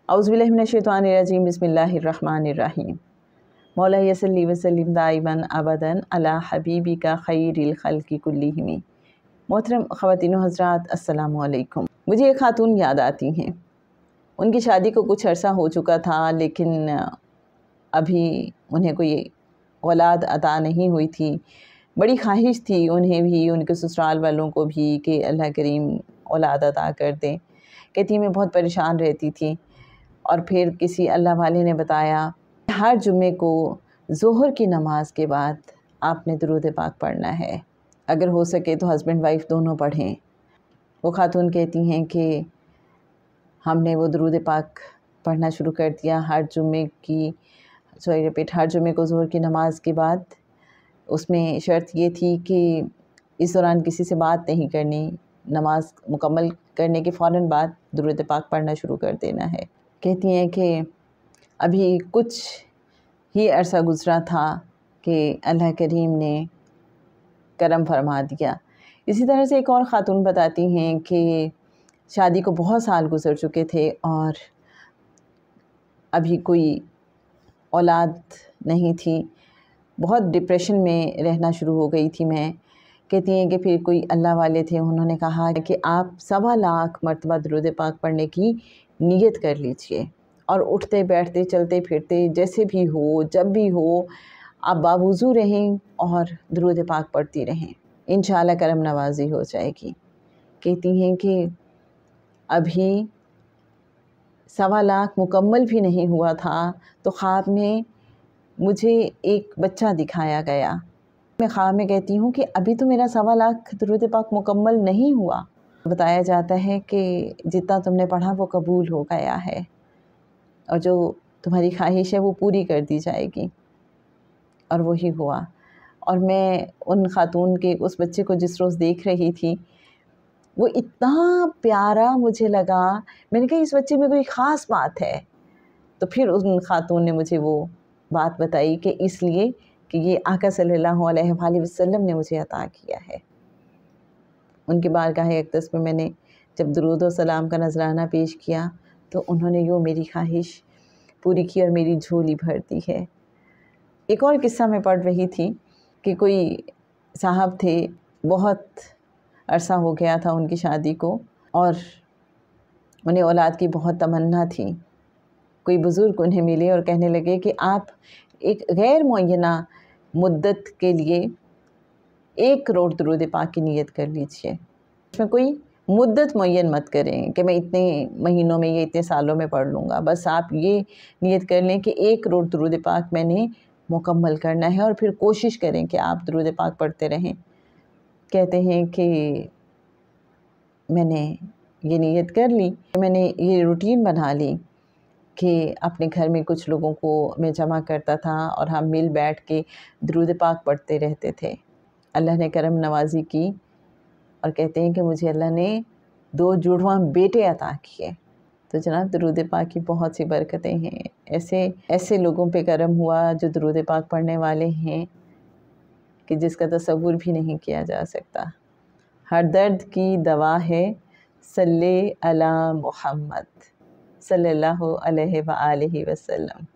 औज़ुबिल्लाहि मिनश्शैतानिर्रजीम बिस्मिल्लाहिर्रहमानिर्रहीम। मौला यसल्ली वसल्लिम दाइमन अबदन अला हबीबिका खैरिल खल्क़ि कुल्लिहिम। मोहतरम ख़वातीन व हज़रात, अस्सलामु अलैकुम। मुझे एक खातून याद आती हैं। उनकी शादी को कुछ अरसा हो चुका था, लेकिन अभी उन्हें कोई औलाद अता नहीं हुई थी। बड़ी ख्वाहिश थी उन्हें भी, उनके ससुराल वालों को भी, कि अल्लाह करीम औलाद अता कर दें। कहती मैं बहुत परेशान रहती थी, और फिर किसी अल्लाह वाले ने बताया हर जुम्मे को ज़ोहर की नमाज के बाद आपने दुरूद पाक पढ़ना है। अगर हो सके तो हस्बैंड वाइफ दोनों पढ़ें। वो खातून कहती हैं कि हमने वो दुरूद पाक पढ़ना शुरू कर दिया हर जुम्मे को ज़ोहर की नमाज के बाद। उसमें शर्त ये थी कि इस दौरान किसी से बात नहीं करनी, नमाज मुकम्मल करने के फ़ौरन बाद दुरूद पाक पढ़ना शुरू कर देना है। कहती हैं कि अभी कुछ ही अरसा गुज़रा था कि अल्लाह करीम ने करम फरमा दिया। इसी तरह से एक और ख़ातून बताती हैं कि शादी को बहुत साल गुज़र चुके थे और अभी कोई औलाद नहीं थी। बहुत डिप्रेशन में रहना शुरू हो गई थी मैं। कहती हैं कि फिर कोई अल्लाह वाले थे, उन्होंने कहा कि आप 1.25 लाख मरतबा दुरूद पाक पढ़ने की नियत कर लीजिए, और उठते बैठते चलते फिरते जैसे भी हो, जब भी हो, आप बावुज़ू रहें और दुरूद पाक पढ़ती रहें, इंशाअल्लाह करम नवाज़ी हो जाएगी। कहती हैं कि अभी 1.25 लाख मुकम्मल भी नहीं हुआ था तो ख्वाब में मुझे एक बच्चा दिखाया गया। मैं ख्वाब में कहती हूँ कि अभी तो मेरा 1.25 लाख दुरूद पाक मुकम्मल नहीं हुआ। बताया जाता है कि जितना तुमने पढ़ा वो कबूल हो गया है, और जो तुम्हारी ख्वाहिश है वो पूरी कर दी जाएगी। और वही हुआ। और मैं उन खातून के उस बच्चे को जिस रोज़ देख रही थी, वो इतना प्यारा मुझे लगा। मैंने कहा इस बच्चे में कोई ख़ास बात है। तो फिर उन खातून ने मुझे वो बात बताई कि इसलिए कि ये आका सल्लल्लाहु अलैहि वसल्लम ने मुझे अता किया है। उनके बारगाह अक़दस में मैंने जब दुरूद और सलाम का नजराना पेश किया तो उन्होंने यूँ मेरी ख्वाहिश पूरी की और मेरी झोली भर दी है। एक और किस्सा मैं पढ़ रही थी कि कोई साहब थे, बहुत अरसा हो गया था उनकी शादी को, और उन्हें औलाद की बहुत तमन्ना थी। कोई बुज़ुर्ग उन्हें मिले और कहने लगे कि आप एक गैर मुअय्यना मुद्दत के लिए 1 करोड़ दुरूद पाक की नियत कर लीजिए। इसमें कोई मुद्दत मुअय्यन मत करें कि मैं इतने महीनों में या इतने सालों में पढ़ लूँगा। बस आप ये नियत कर लें कि 1 करोड़ दुरूद पाक मैंने मुकम्मल करना है, और फिर कोशिश करें कि आप दुरूद पाक पढ़ते रहें। कहते हैं कि मैंने ये नियत कर ली, मैंने ये रूटीन बना ली कि अपने घर में कुछ लोगों को मैं जमा करता था और हम मिल बैठ के दुरूद पाक पढ़ते रहते थे। अल्लाह ने करम नवाज़ी की, और कहते हैं कि मुझे अल्लाह ने 2 जुड़वां बेटे अता किए। तो जनाब दुरूद पाक की बहुत सी बरकतें हैं। ऐसे लोगों पे करम हुआ जो दुरूद पाक पढ़ने वाले हैं कि जिसका तसव्वुर भी नहीं किया जा सकता। हर दर्द की दवा है सल्ले अला मुहम्मद सल्लल्लाहु अलैहि व आलिहि वसल्लम।